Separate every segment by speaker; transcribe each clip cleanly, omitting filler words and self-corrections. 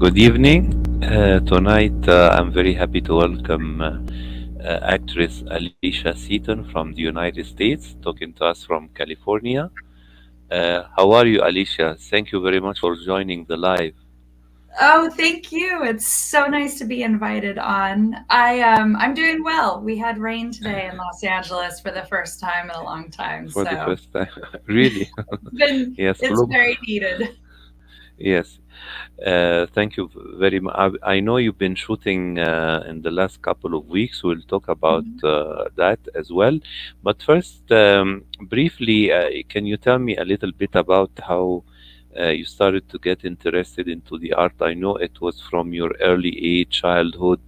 Speaker 1: Good evening. Tonight, I'm very happy to welcome actress Alisha Seaton from the United States, talking to us from California. How are you, Alicia? Thank you very much for joining the live.
Speaker 2: Oh, thank you. It's so nice to be invited on. I'm doing well. We had rain today in Los Angeles for the first time in a long time,
Speaker 1: For the
Speaker 2: so
Speaker 1: first time. Really? Yes,
Speaker 2: it's
Speaker 1: global.
Speaker 2: very needed.
Speaker 1: Yes. Thank you very much. I know you've been shooting in the last couple of weeks. We'll talk about that as well. But first, briefly, can you tell me a little bit about how you started to get interested into the art? I know it was from your early age, childhood,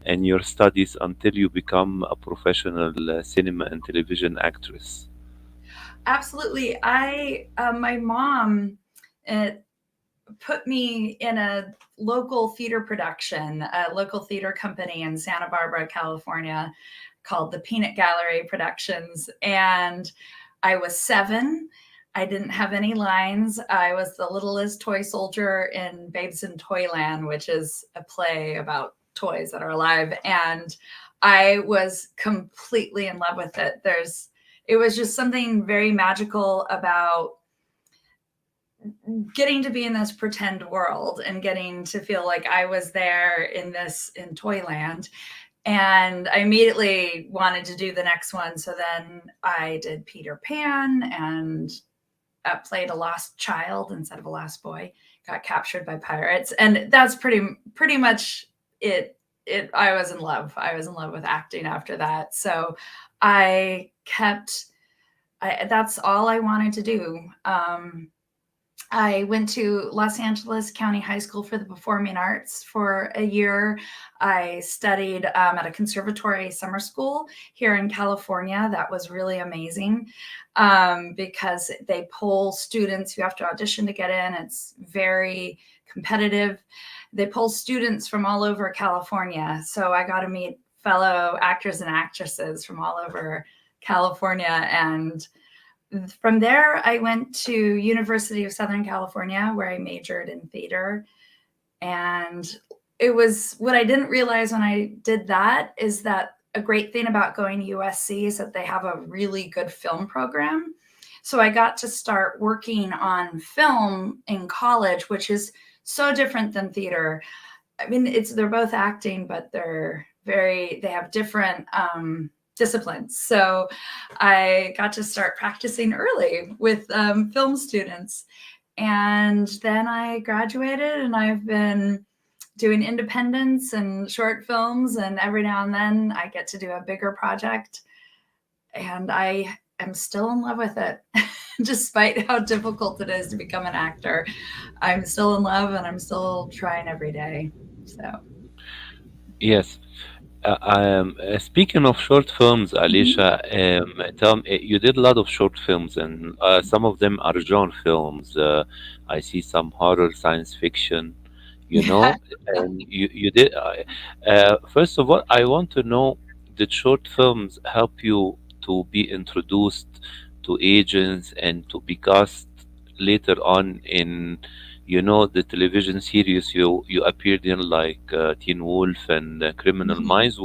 Speaker 1: and your studies until you become a professional cinema and television actress.
Speaker 2: Absolutely. My mom uh, put me in a local theater production, a local theater company in Santa Barbara, California, called the Peanut Gallery Productions. And I was 7. I didn't have any lines. I was the littlest toy soldier in Babes in Toyland, which is a play about toys that are alive. And I was completely in love with it. It was just something very magical about getting to be in this pretend world and getting to feel like I was there in Toyland. And I immediately wanted to do the next one. So then I did Peter Pan and played a lost child instead of a lost boy, got captured by pirates. And that's pretty much it. I was in love. I was in love with acting after that. So I kept, that's all I wanted to do. I went to Los Angeles County High School for the Performing Arts for a year. I studied at a conservatory summer school here in California. That was really amazing because they poll students. You have to audition to get in. It's very competitive. They poll students from all over California. So I got to meet fellow actors and actresses from all over California. And from there, I went to University of Southern California, where I majored in theater. And it was what I didn't realize when I did that is that a great thing about going to USC is that they have a really good film program. So I got to start working on film in college, which is so different than theater. I mean, they're both acting, but they have different disciplines. So I got to start practicing early with film students. And then I graduated and I've been doing independents and short films. And every now and then I get to do a bigger project. And I am still in love with it. Despite how difficult it is to become an actor, I'm still in love and I'm still trying every day. So,
Speaker 1: Yes. Speaking of short films,
Speaker 2: mhm.
Speaker 1: Alicia, tell me, you did a lot of short films, and some of them are genre films. I see some horror, science fiction,
Speaker 2: Yeah.
Speaker 1: and you did. First of all, I want to know, did short films help you to be introduced to agents and to be cast later on in the television series you appeared in, like Teen Wolf and Criminal Minds,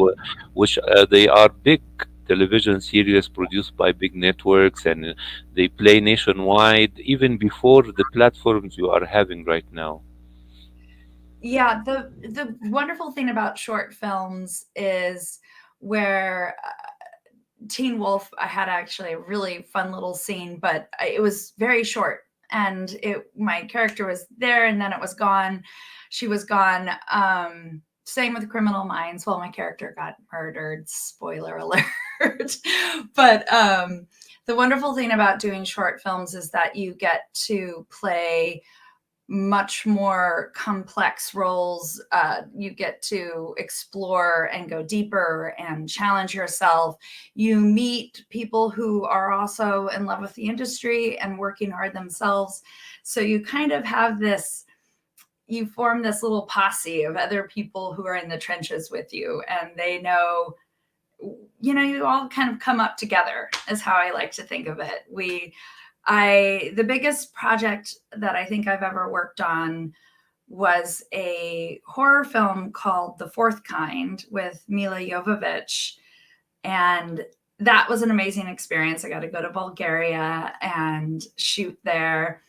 Speaker 1: which they are big television series produced by big networks, and they play nationwide even before the platforms you are having right now.
Speaker 2: Yeah, the wonderful thing about short films is where Teen Wolf, I had actually a really fun little scene, but it was very short, and it my character was there, and then it was gone. She was gone. Same with Criminal Minds. Well, my character got murdered. Spoiler alert. But the wonderful thing about doing short films is that you get to play much more complex roles. You get to explore and go deeper and challenge yourself. You meet people who are also in love with the industry and working hard themselves. So you kind of have you form this little posse of other people who are in the trenches with you, and they know, you all kind of come up together, is how I like to think of it. The biggest project that I think I've ever worked on was a horror film called The Fourth Kind with Mila Jovovich. And that was an amazing experience. I got to go to Bulgaria and shoot there.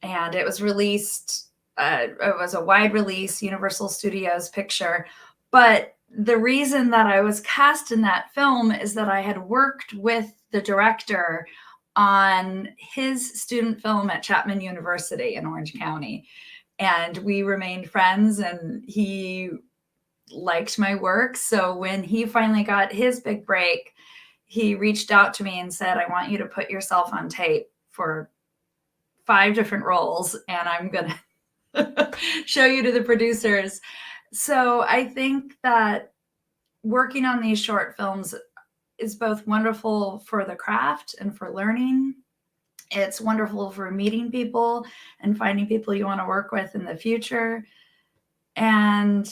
Speaker 2: And it was released, it was a wide release, Universal Studios picture. But the reason that I was cast in that film is that I had worked with the director on his student film at Chapman University in Orange County. And we remained friends, and he liked my work. So when he finally got his big break, he reached out to me and said, I want you to put yourself on tape for 5 different roles, and I'm going to show you to the producers. So I think that working on these short films is both wonderful for the craft and for learning. It's wonderful for meeting people and finding people you want to work with in the future. And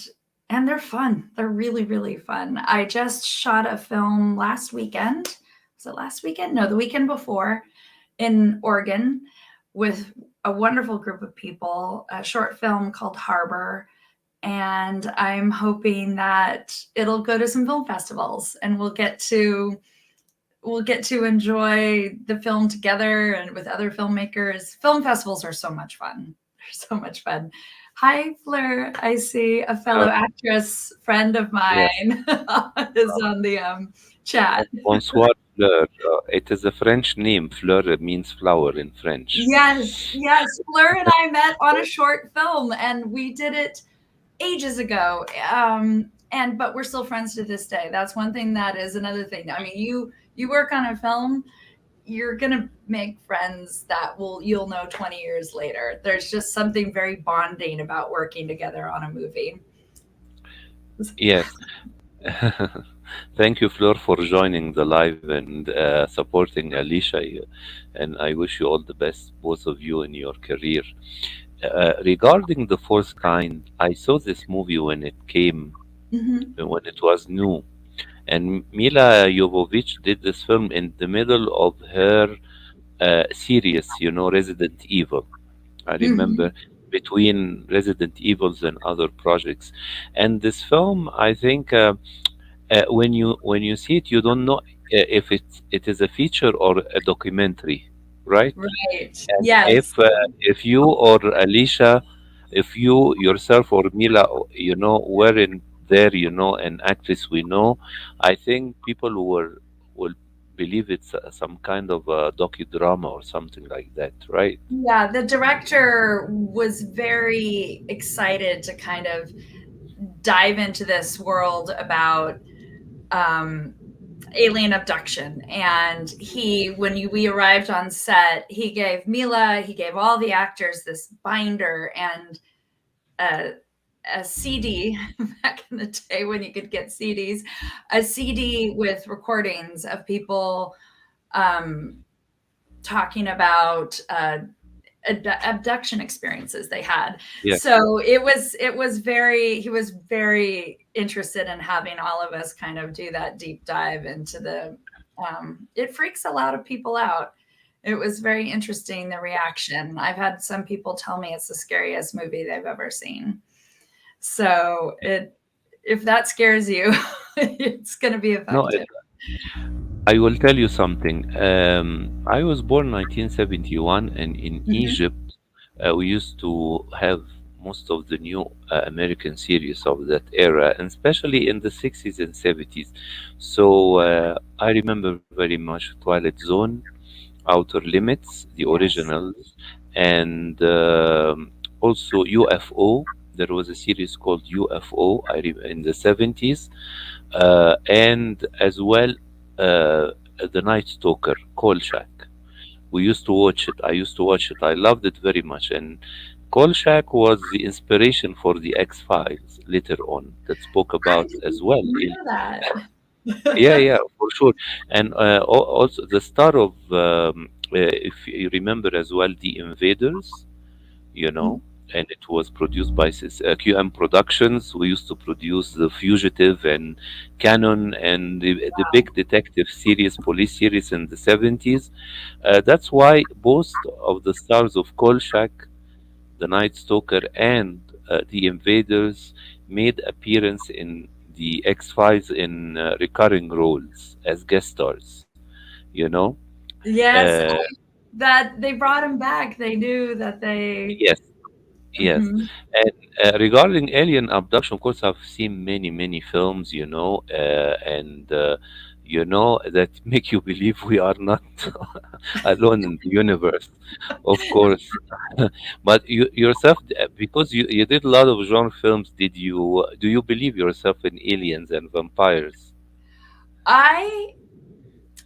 Speaker 2: they're fun. They're really, really fun. I just shot a film last weekend. Was it last weekend? No, the weekend before, in Oregon, with a wonderful group of people, a short film called Harbor. And I'm hoping that it'll go to some film festivals, and we'll get to enjoy the film together and with other filmmakers. Film festivals are so much fun. They're so much fun. Hi, Fleur. I see a fellow
Speaker 1: Uh,
Speaker 2: actress friend of
Speaker 1: yes.
Speaker 2: mine is on the chat.
Speaker 1: Bonsoir, Fleur. It is a French name. Fleur means flower in French.
Speaker 2: Yes, yes. Fleur and I met on a short film, and we did it ages ago. But we're still friends to this day. That's one thing. That is another thing. I mean, you work on a film, you're gonna make friends that you'll know 20 years later. There's just something very bonding about working together on a movie.
Speaker 1: Yes. Thank you, Fleur, for joining the live and supporting Alicia. And I wish you all the best, both of you, in your career. Regarding The Fourth Kind, I saw this movie when it came,
Speaker 2: Mm-hmm.
Speaker 1: when it was new. And Mila Jovovich did this film in the middle of her series, Resident Evil. I
Speaker 2: Mm-hmm.
Speaker 1: remember between Resident Evils and other projects. And this film, I think, when you see it, you don't know if it is a feature or a documentary, right?
Speaker 2: Right.
Speaker 1: And
Speaker 2: Yes.
Speaker 1: if you or Alicia, if you yourself or Mila, were in there, an actress we know, I think people will believe it's some kind of a docudrama or something like that, right?
Speaker 2: Yeah, the director was very excited to kind of dive into this world about um, alien abduction. And we arrived on set, he gave Mila, he gave all the actors this binder and a, a CD back in the day when you could get CDs, a CD with recordings of people um, talking about abduction experiences they had.
Speaker 1: Yeah.
Speaker 2: So he was very interested in having all of us kind of do that deep dive into it freaks a lot of people out. It was very interesting, the reaction. I've had some people tell me it's the scariest movie they've ever seen. So if that scares you, it's going to be
Speaker 1: No,
Speaker 2: effective.
Speaker 1: I will tell you something. I was born 1971, and in
Speaker 2: Mhm.
Speaker 1: Egypt, we used to have most of the new American series of that era, and especially in the 60s and 70s. So I remember very much Twilight Zone, Outer Limits, the
Speaker 2: Yes.
Speaker 1: originals, and also UFO. There was a series called UFO in the 70s, and as well the Night Stalker, Kolchak. We used to watch it. I used to watch it. I loved it very much. And Kolchak was the inspiration for the X Files later on that spoke
Speaker 2: I
Speaker 1: about as
Speaker 2: didn't
Speaker 1: well.
Speaker 2: know that.
Speaker 1: Yeah, yeah, for sure. And also the star of, if you remember as well, The Invaders, and it was produced by QM Productions. We used to produce The Fugitive and Canon and the big detective series, police series in the 70s. That's why both of the stars of Kolchak, The Night Stalker, and the invaders made appearance in the X-Files in recurring roles as guest stars. You know,
Speaker 2: Yes,
Speaker 1: uh,
Speaker 2: that they brought him back. They knew that they.
Speaker 1: yes, yes.
Speaker 2: Mhm.
Speaker 1: And regarding alien abduction, of course, I've seen many, many films, and that make you believe we are not alone in the universe, of course. But you yourself, because you did a lot of genre films, do you believe yourself in aliens and vampires?
Speaker 2: I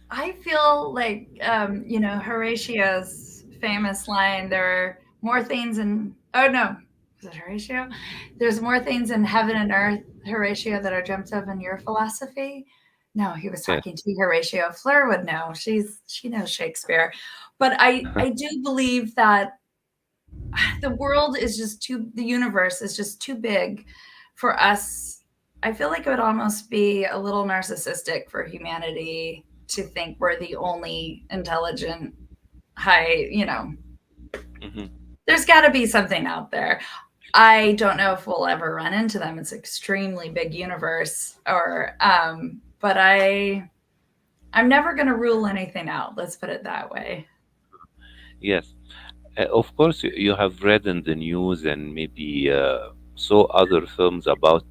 Speaker 2: I feel like Horatio's famous line, there are more things in oh no, was it Horatio? There's more things in heaven and earth, Horatio, that are dreamt of in your philosophy. No, he was
Speaker 1: Yes.
Speaker 2: talking to Horatio. Fleur would know. She knows Shakespeare. But I do believe that the world is just too the universe is just too big for us. I feel like it would almost be a little narcissistic for humanity to think we're the only intelligent high,
Speaker 1: Hmm.
Speaker 2: there's got to be something out there. I don't know if we'll ever run into them. It's an extremely big universe, or but I'm never going to rule anything out. Let's put it that way.
Speaker 1: Yes. Of course, you have read in the news and maybe saw other films about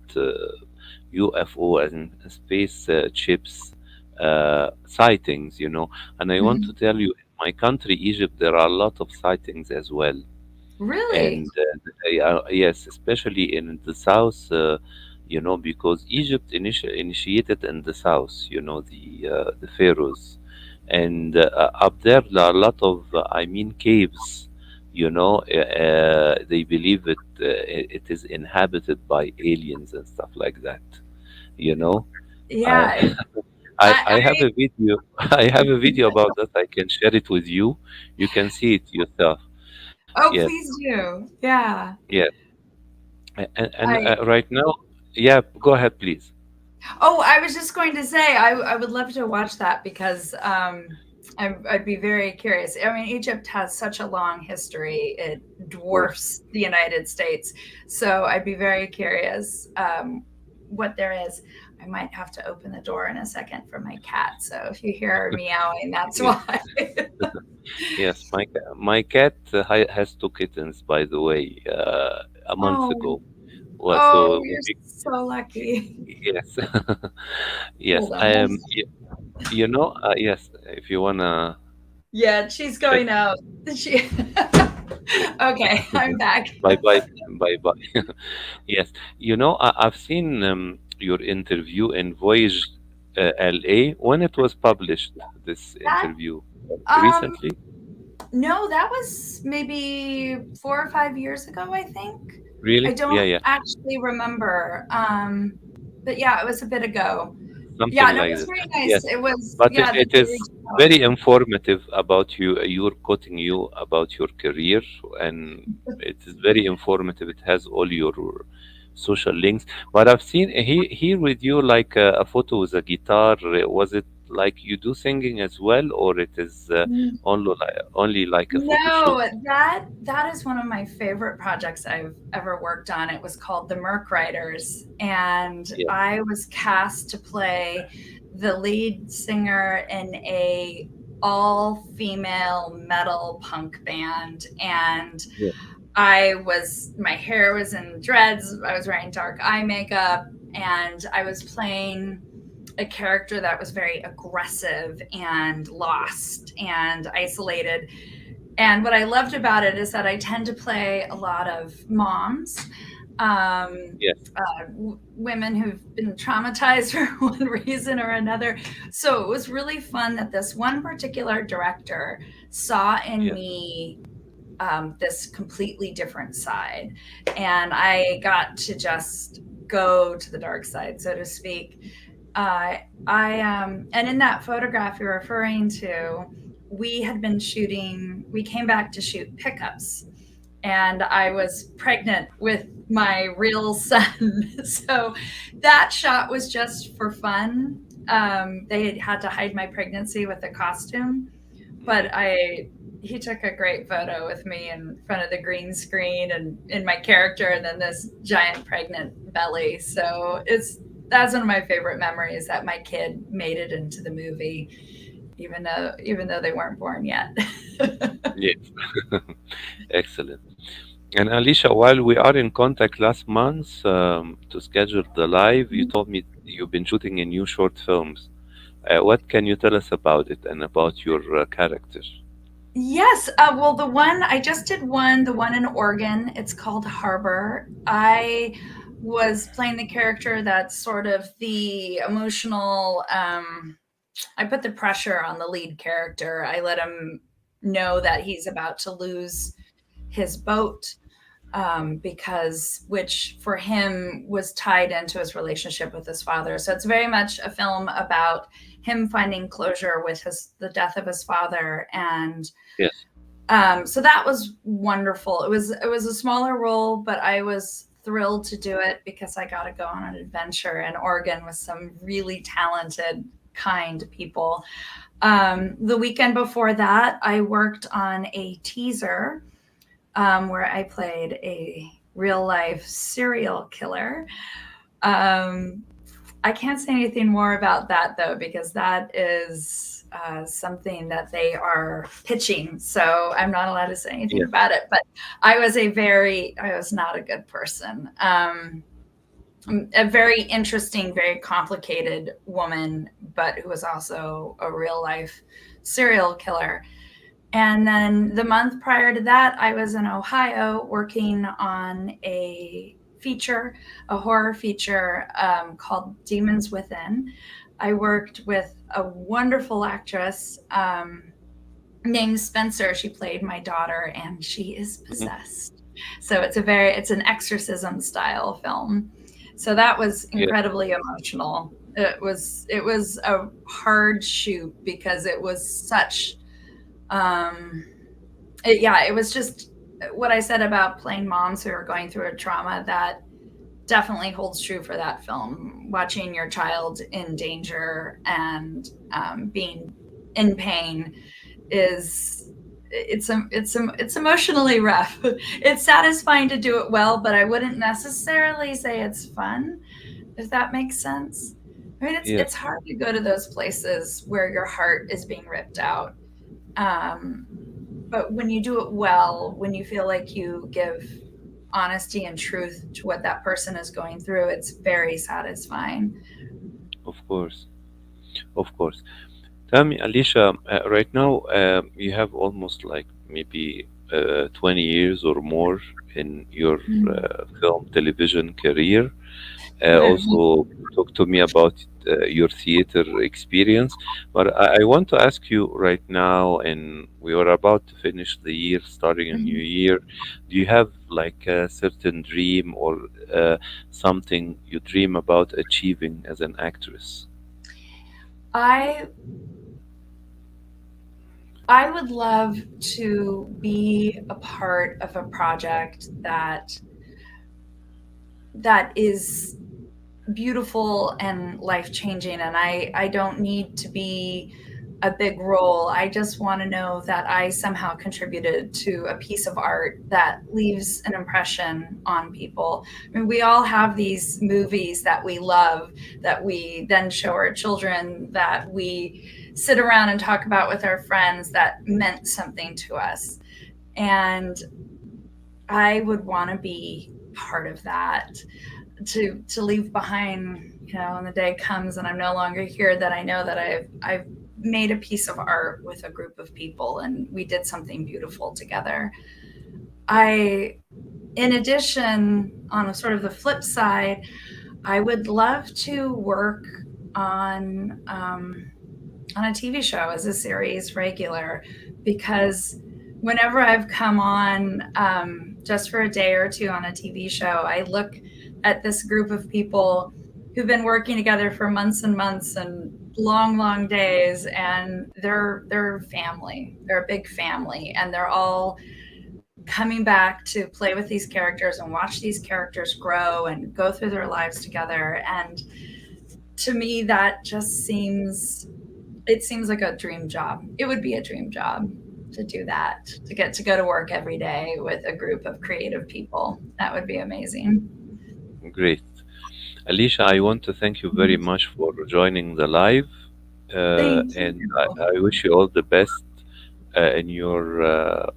Speaker 1: UFO and space chips sightings, And I want to
Speaker 2: Mhm.
Speaker 1: tell you, in my country, Egypt, there are a lot of sightings as well.
Speaker 2: Really?
Speaker 1: And yes, especially in the south, because Egypt initiated in the south, the pharaohs, and up there are a lot of, I mean, caves. They believe it is inhabited by aliens and stuff like that. You know, I
Speaker 2: Yeah.
Speaker 1: I
Speaker 2: I
Speaker 1: have a video. I have a video about that. I can share it with you. You can see it yourself.
Speaker 2: Oh,
Speaker 1: Yes,
Speaker 2: please do. Yeah.
Speaker 1: yes. And
Speaker 2: I
Speaker 1: right now, yeah, go ahead, please.
Speaker 2: Oh, I was just going to say I would love to watch that because I'd be very curious. I mean, Egypt has such a long history; it
Speaker 1: Of course.
Speaker 2: dwarfs the United States. So I'd be very curious what there is. I might have to open the door in a second for my cat. So if you hear her meowing, that's
Speaker 1: Yeah.
Speaker 2: why.
Speaker 1: Yes, my cat has two kittens, by the way, a month
Speaker 2: Oh,
Speaker 1: ago. Well,
Speaker 2: oh,
Speaker 1: so
Speaker 2: you're so lucky.
Speaker 1: yes, yes.
Speaker 2: Hold on.
Speaker 1: Yes. If you wanna
Speaker 2: Yeah, she's
Speaker 1: check,
Speaker 2: going out. She. Okay, I'm back.
Speaker 1: bye bye, bye bye. Yes, I've seen your interview in Voyage LA when it was published. This
Speaker 2: That
Speaker 1: interview
Speaker 2: um
Speaker 1: recently,
Speaker 2: no, that was maybe 4 or 5 years ago, I think. I
Speaker 1: really? Yeah,
Speaker 2: don't
Speaker 1: yeah,
Speaker 2: actually remember. But yeah, it was a bit ago. Yeah,
Speaker 1: something
Speaker 2: no, it
Speaker 1: like
Speaker 2: was
Speaker 1: this.
Speaker 2: very nice.
Speaker 1: Yes,
Speaker 2: It was,
Speaker 1: but
Speaker 2: yeah,
Speaker 1: it
Speaker 2: they
Speaker 1: is
Speaker 2: reached out.
Speaker 1: very informative about you. You're quoting you about your career, and it is very informative. It has all your social links. But I've seen here with you like a photo with a guitar. Was it like you do singing as well, or it is only like a photo shoot?
Speaker 2: No, that is one of my favorite projects I've ever worked on. It was called The Merc Riders, and
Speaker 1: Yeah,
Speaker 2: I was cast to play the lead singer in a all female metal punk band. And
Speaker 1: yeah,
Speaker 2: my hair was in dreads, I was wearing dark eye makeup, and I was playing a character that was very aggressive and lost and isolated. And what I loved about it is that I tend to play a lot of moms,
Speaker 1: yes,
Speaker 2: women who've been traumatized for one reason or another. So it was really fun that this one particular director saw in
Speaker 1: yes.
Speaker 2: me this completely different side. And I got to just go to the dark side, so to speak. And in that photograph you're referring to, we came back to shoot pickups, and I was pregnant with my real son. So that shot was just for fun. They had to hide my pregnancy with a costume, but
Speaker 1: Hmm.
Speaker 2: he took a great photo with me in front of the green screen and in my character, and then this giant pregnant belly. So that's one of my favorite memories, that my kid made it into the movie, even though they weren't born yet.
Speaker 1: Yes. Excellent. And Alicia, while we are in contact last month to schedule the live, you told me you've been shooting a new short films. What can you tell us about it and about your character?
Speaker 2: Yes. Well, the one I just did the one in Oregon, it's called Harbor. I was playing the character that's sort of the emotional. I put the pressure on the lead character. I let him know that he's about to lose his boat, because which for him was tied into his relationship with his father. So it's very much a film about him finding closure with the death of his father. And
Speaker 1: Yes.
Speaker 2: so that was wonderful. It was a smaller role, but I was thrilled to do it because I got to go on an adventure in Oregon with some really talented, kind people. The weekend before that, I worked on a teaser, where I played a real life serial killer. Um, I can't say anything more about that though, because that is something that they are pitching. So I'm not allowed to say anything
Speaker 1: Yes.
Speaker 2: about it. But I was not a good person. A very interesting, very complicated woman, but who was also a real life serial killer. And then the month prior to that, I was in Ohio working on a horror feature, called Demons Within. I worked with a wonderful actress, named Spencer. She played my daughter, and she is
Speaker 1: Mhm.
Speaker 2: possessed. So it's an exorcism style film. So that was
Speaker 1: Yes.
Speaker 2: incredibly emotional. It was a hard shoot because it was such um yeah, it was just what I said about playing moms who are going through a trauma, that definitely holds true for that film. Watching your child in danger and being in pain is it's emotionally rough. It's satisfying to do it well, but I wouldn't necessarily say it's fun, if that makes sense. I mean, it's
Speaker 1: Yes.
Speaker 2: hard to go to those places where your heart is being ripped out. Um, but when you do it well, when you feel like you give honesty and truth to what that person is going through, it's very satisfying.
Speaker 1: Of course. Of course. Tell me, Alicia, right now you have almost like maybe 20 years or more in your
Speaker 2: Mm.
Speaker 1: film television career. Also, talk to me about your theater experience. But I want to ask you right now, and we are about to finish the year, starting a new year. Do you have like a certain dream or something you dream about achieving as an actress?
Speaker 2: I I would love to be a part of a project that is beautiful and life changing. And I don't need to be a big role. I just want to know that I somehow contributed to a piece of art that leaves an impression on people. I mean, we all have these movies that we love, that we then show our children, that we sit around and talk about with our friends, that meant something to us. And I would want to be part of that, to leave behind, when the day comes and I'm no longer here, that I know that I've made a piece of art with a group of people and we did something beautiful together. I In addition, on a sort of the flip side, I would love to work on on a TV show as a series regular, because whenever I've come on, just for a day or two on a TV show, I look at this group of people who've been working together for months and months and long, long days, and they're family. They're a big family, and they're all coming back to play with these characters and watch these characters grow and go through their lives together. And to me, that just seems it seems like a dream job. It would be a dream job. to do that, to get to go to work every day with a group of creative people. That would be amazing.
Speaker 1: Great. Alicia, I want to thank you very much for joining the live,
Speaker 2: Thank you.
Speaker 1: and I wish you all the best in your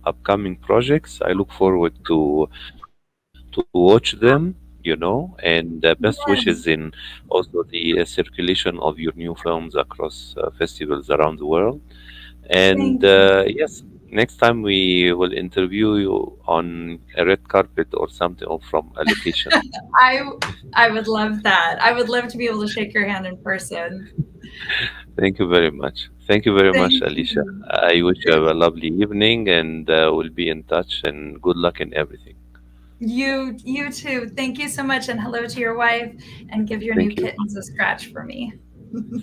Speaker 1: upcoming projects. I look forward to watch them, and best wishes in
Speaker 2: Yes,
Speaker 1: also the circulation of your new films across festivals around the world. And
Speaker 2: thank you.
Speaker 1: yes, next time we will interview you on a red carpet or something, or from a location.
Speaker 2: I I would love that. I would love to be able to shake your hand in person.
Speaker 1: Thank you very much. Thank you very much,
Speaker 2: Thank
Speaker 1: Alicia.
Speaker 2: you.
Speaker 1: I wish you have a lovely evening, and we'll be in touch, and good luck in everything.
Speaker 2: You too. Thank you so much, and hello to your wife, and give your new
Speaker 1: Thank you.
Speaker 2: kittens a scratch for me.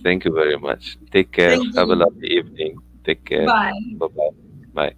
Speaker 1: Thank you very much. Take care.
Speaker 2: Thank
Speaker 1: Have a
Speaker 2: you.
Speaker 1: lovely evening. Take care.
Speaker 2: Bye.
Speaker 1: Bye bye. Bye.